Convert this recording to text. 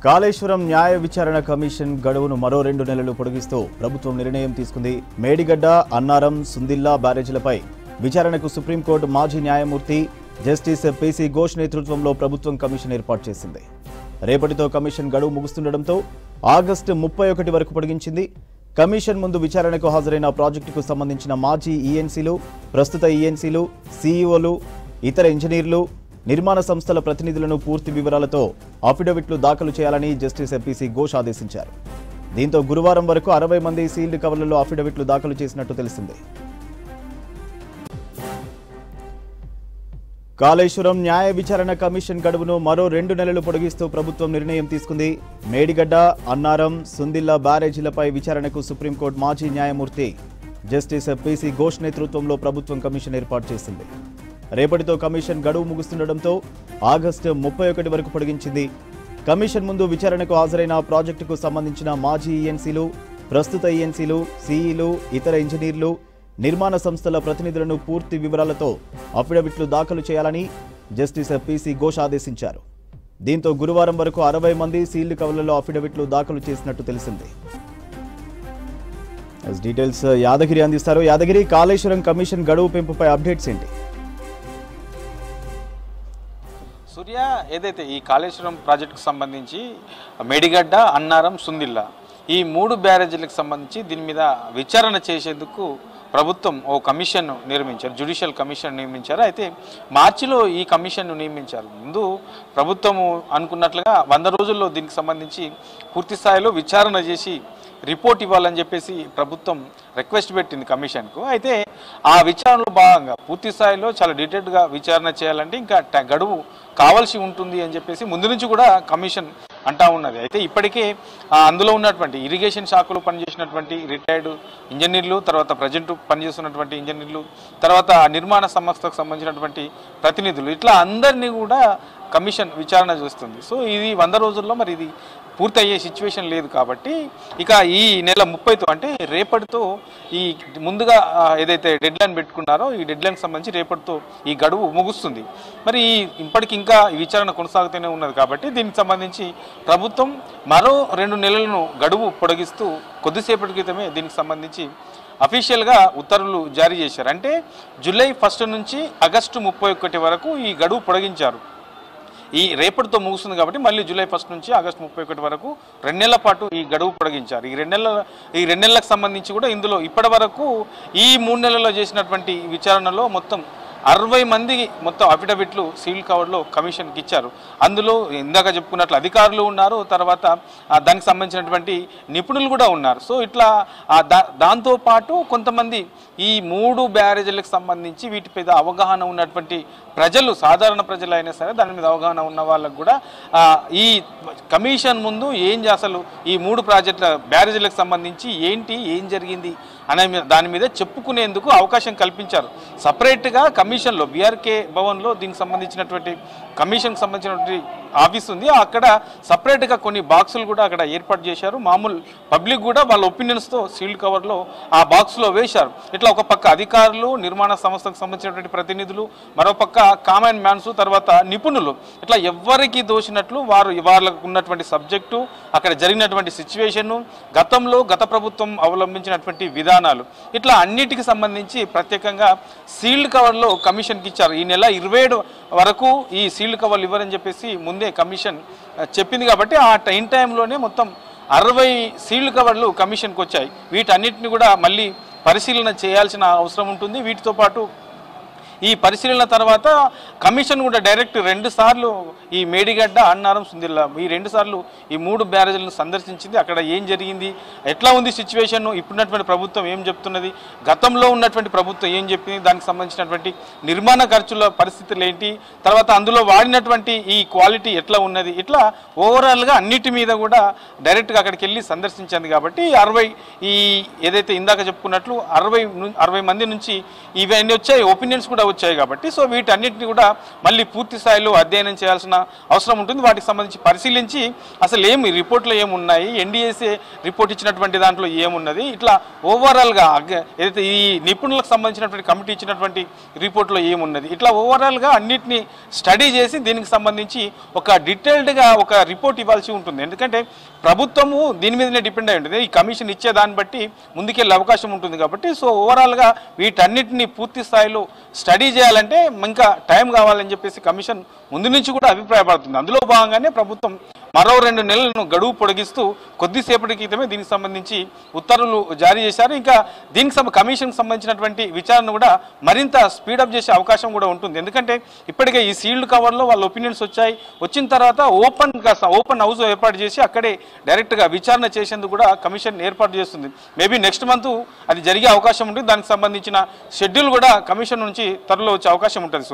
కాళేశ్వరం న్యాయ విచారణ కమిషన్ గడువును మరో 2 నెలలు పొడిగిస్తూ ప్రభుత్వం నిర్ణయం తీసుకుంది. మేడిగడ్డ, అన్నారం, సుందిల్లా బ్యారేజీలపై విచారణకు సుప్రీంకోర్టు మాజీ న్యాయమూర్తి జస్టిస్ పీసీ ఘోష్ నేతృత్వంలో ప్రభుత్వం కమిషన్ ఏర్పాటు చేసింది. రేపటితో కమిషన్ గడువు ముగుస్తుండటంతో ఆగస్టు 31 వరకు పొడిగించింది. కమిషన్ ముందు విచారణకు హాజరైన ప్రాజెక్టుకు సంబంధించిన మాజీ ఈఎన్సీలు, ప్రస్తుత ఈఎన్సీలు, సీఈఓలు, ఇతర ఇంజనీర్లు, నిర్మాణ సంస్థల ప్రతినిధులను పూర్తి వివరాలతో అఫిడవిట్లు దాఖలు చేయాలని జస్టిస్ పీసీ ఘోష్ ఆదేశించారు. దీంతో గురువారం వరకు 60 మంది సీల్డ్ కవర్లలో అఫిడవిట్లు దాఖలు చేసినట్టు తెలిసింది. కాళేశ్వరం న్యాయ విచారణ కమిషన్ గడువును మరో 2 నెలలు పొడిగిస్తూ ప్రభుత్వం నిర్ణయం తీసుకుంది. మేడిగడ్డ, అన్నారం, సుందిల్లా బ్యారేజీలపై విచారణకు సుప్రీంకోర్టు మాజీ న్యాయమూర్తి జస్టిస్ పీసీ ఘోష్ నేతృత్వంలో ప్రభుత్వం కమిషన్ ఏర్పాటు చేసింది. రేపటితో కమిషన్ గడువు ముగుస్తుండటంతో ఆగస్టు 31 వరకు పొడిగించింది. కమిషన్ ముందు విచారణకు హాజరైన ప్రాజెక్టుకు సంబంధించిన మాజీ ఈఎన్సీలు, ప్రస్తుత ఈఎన్సీలు, సీఈలు, ఇతర ఇంజనీర్లు, నిర్మాణ సంస్థల ప్రతినిధులను పూర్తి వివరాలతో అఫిడవిట్లు దాఖలు చేయాలని జస్టిస్ పీసీ ఘోష్ ఆదేశించారు. దీంతో గురువారం వరకు 60 మంది సీల్డ్ కవర్లలో అఫిడవిట్లు దాఖలు చేసినట్టు తెలిసింది. డీటెయిల్స్ యాదగిరి అందిస్తారు. యాదగిరి, కాళేశ్వరం కమిషన్ గడువు పెంపుపై అప్డేట్స్ ఏంటి? సూర్య, ఏదైతే ఈ కాళేశ్వరం ప్రాజెక్టుకు సంబంధించి మేడిగడ్డ, అన్నారం, సుందిల్లా ఈ 3 బ్యారేజీలకు సంబంధించి దీని మీద విచారణ చేసేందుకు ప్రభుత్వం ఓ కమిషన్ నిర్మించారు, జ్యుడిషియల్ కమిషన్ నియమించారు. అయితే మార్చిలో ఈ కమిషన్ను నియమించారు. ముందు ప్రభుత్వము అనుకున్నట్లుగా 100 రోజుల్లో దీనికి సంబంధించి పూర్తి స్థాయిలో విచారణ చేసి రిపోర్ట్ ఇవ్వాలని చెప్పేసి ప్రభుత్వం రిక్వెస్ట్ పెట్టింది కమిషన్కు. అయితే ఆ విచారణలో భాగంగా పూర్తి స్థాయిలో చాలా డీటెయిల్డ్గా విచారణ చేయాలంటే ఇంకా గడువు కావాల్సి ఉంటుంది అని చెప్పేసి ముందు నుంచి కూడా కమిషన్ అంటా ఉన్నది. అయితే ఇప్పటికే అందులో ఉన్నటువంటి ఇరిగేషన్ శాఖలో పనిచేసినటువంటి రిటైర్డ్ ఇంజనీర్లు, తర్వాత ప్రజెంట్ పనిచేస్తున్నటువంటి ఇంజనీర్లు, తర్వాత నిర్మాణ సంస్థకు సంబంధించినటువంటి ప్రతినిధులు, ఇట్లా అందరినీ కూడా కమిషన్ విచారణ చేస్తుంది. సో ఇది 100 రోజుల్లో మరి ఇది పూర్తి అయ్యే సిచ్యువేషన్ లేదు కాబట్టి ఇక ఈ నెల 30తో అంటే రేపటితో ఈ ముందుగా ఏదైతే డెడ్లైన్ పెట్టుకున్నారో ఈ డెడ్లైన్కి సంబంధించి రేపటితో ఈ గడువు ముగుస్తుంది. మరి ఇప్పటికి ఇంకా ఈ విచారణ కొనసాగుతూనే ఉన్నది కాబట్టి దీనికి సంబంధించి ప్రభుత్వం మరో 2 నెలలను గడువు పొడిగిస్తూ కొద్దిసేపటి క్రితమే దీనికి సంబంధించి అఫీషియల్గా ఉత్తర్వులు జారీ చేశారు. అంటే జూలై 1 నుంచి ఆగస్టు 31 వరకు ఈ గడువు పొడిగించారు. ఈ రేపటితో ముగుస్తుంది కాబట్టి మళ్ళీ జూలై 1 నుంచి ఆగస్టు 31 వరకు 2 నెలల పాటు ఈ గడువు పొడిగించారు. ఈ 2 నెలలకు సంబంధించి కూడా ఇందులో ఇప్పటి వరకు ఈ 3 నెలల్లో చేసినటువంటి విచారణలో మొత్తం 60 మంది మొత్తం అఫిడవిట్లు సీల్ కవర్లో కమిషన్కి ఇచ్చారు. అందులో ఇందాక చెప్పుకున్నట్లు అధికారులు ఉన్నారు, తర్వాత దానికి సంబంధించినటువంటి నిపుణులు కూడా ఉన్నారు. సో ఇట్లా దాంతోపాటు కొంతమంది ఈ 3 బ్యారేజీలకు సంబంధించి వీటి మీద అవగాహన ఉన్నటువంటి ప్రజలు, సాధారణ ప్రజలు అయినా సరే దాని మీద అవగాహన ఉన్న వాళ్ళకు కూడా ఈ కమిషన్ ముందు అసలు ఈ 3 బ్యారేజీలకు సంబంధించి ఏం జరిగింది అనే దాని మీద చెప్పుకునేందుకు అవకాశం కల్పించారు. సపరేట్గా కమిషన్లో బీఆర్కే భవన్లో దీనికి సంబంధించినటువంటి కమిషన్కి సంబంధించినటువంటి ఆఫీస్ ఉంది. అక్కడ సపరేట్గా కొన్ని బాక్సులు కూడా అక్కడ ఏర్పాటు చేశారు. మామూలు పబ్లిక్ కూడా వాళ్ళ ఒపీనియన్స్తో సీల్డ్ కవర్లో ఆ బాక్స్లో వేశారు. ఇట్లా ఒక పక్క అధికారులు, నిర్మాణ సంస్థకు సంబంధించినటువంటి ప్రతినిధులు, మరోపక్క కామన్ మ్యాన్స్, తర్వాత నిపుణులు, ఇట్లా ఎవరికి దోచినట్లు వాళ్ళకు ఉన్నటువంటి సబ్జెక్టు, అక్కడ జరిగినటువంటి సిచ్యువేషను, గత ప్రభుత్వం అవలంబించినటువంటి విధానాలు, ఇట్లా అన్నిటికి సంబంధించి ప్రత్యేకంగా సీల్డ్ కవర్లో కమిషన్కి ఇచ్చారు. ఈ నెల 27 వరకు ఈ సీల్డ్ కవర్లు ఇవ్వరని చెప్పేసి ముందే కమిషన్ చెప్పింది కాబట్టి ఆ టైంలోనే మొత్తం 60 సీల్డ్ కవర్లు కమిషన్కి వచ్చాయి. వీటన్నిటిని కూడా మళ్ళీ పరిశీలన చేయాల్సిన అవసరం ఉంటుంది. వీటితో పాటు ఈ పరిశీలన తర్వాత కమిషన్ కూడా డైరెక్ట్ 2 సార్లు ఈ మేడిగడ్డ, అన్నారం, సుందిల్లా ఈ 2 సార్లు ఈ 3 బ్యారేజీలను సందర్శించింది. అక్కడ ఏం జరిగింది, ఎట్లా ఉంది సిచ్యువేషన్, ఇప్పుడున్నటువంటి ప్రభుత్వం ఏం చెప్తున్నది, గతంలో ఉన్నటువంటి ప్రభుత్వం ఏం చెప్పింది, దానికి సంబంధించినటువంటి నిర్మాణ ఖర్చుల పరిస్థితులు ఏంటి, తర్వాత అందులో వాడినటువంటి ఈ క్వాలిటీ ఎట్లా ఉన్నది, ఇట్లా ఓవరాల్గా అన్నిటి మీద కూడా డైరెక్ట్గా అక్కడికి వెళ్ళి సందర్శించింది. కాబట్టి 60 ఈ ఏదైతే ఇందాక చెప్పుకున్నట్లు 60 మంది నుంచి ఇవన్నీ వచ్చాయి, ఒపీనియన్స్ కూడా వచ్చాయి కాబట్టి సో వీటన్నిటిని కూడా మళ్ళీ పూర్తి స్థాయిలో అధ్యయనం చేయాల్సిన అవసరం ఉంటుంది. వాటికి సంబంధించి పరిశీలించి అసలు ఏమి రిపోర్ట్లో ఏమున్నాయి, ఎన్డీఏసీ రిపోర్ట్ ఇచ్చినటువంటి దాంట్లో ఏమున్నది, ఇట్లా ఓవరాల్గా ఏదైతే ఈ నిపుణులకు సంబంధించినటువంటి కమిటీ ఇచ్చినటువంటి రిపోర్ట్లో ఏమున్నది, ఇట్లా ఓవరాల్గా అన్నిటినీ స్టడీ చేసి దీనికి సంబంధించి ఒక డీటెయిల్డ్గా ఒక రిపోర్ట్ ఇవ్వాల్సి ఉంటుంది. ఎందుకంటే ప్రభుత్వము దీని మీదనే డిపెండ్ అయి ఉంటుంది. ఈ కమిషన్ ఇచ్చే దాన్ని బట్టి ముందుకెళ్ళే అవకాశం ఉంటుంది కాబట్టి సో ఓవరాల్గా వీటన్నిటిని పూర్తి స్థాయిలో స్టడీ చేయాలంటే ఇంకా టైం కావాలని చెప్పేసి కమిషన్ ముందు నుంచి కూడా అభిప్రాయపడుతుంది. అందులో భాగంగానే ప్రభుత్వం మరో 2 నెలలను గడువు పొడిగిస్తూ కొద్దిసేపటి క్రితమే దీనికి సంబంధించి ఉత్తర్వులు జారీ చేశారు. ఇంకా దీనికి కమిషన్కి సంబంధించినటువంటి విచారణ కూడా మరింత స్పీడప్ చేసే అవకాశం కూడా ఉంటుంది. ఎందుకంటే ఇప్పటికే ఈ సీల్డ్ కవర్లో వాళ్ళ ఒపీనియన్స్ వచ్చాయి. వచ్చిన తర్వాత ఓపెన్ హౌస్ ఏర్పాటు చేసి అక్కడే డైరెక్ట్గా విచారణ చేసేందుకు కూడా కమిషన్ ఏర్పాటు చేస్తుంది. మేబీ నెక్స్ట్ మంత్ అది జరిగే అవకాశం ఉంటుంది. దానికి సంబంధించిన షెడ్యూల్ కూడా కమిషన్ నుంచి త్వరలో వచ్చే అవకాశం ఉంటుంది.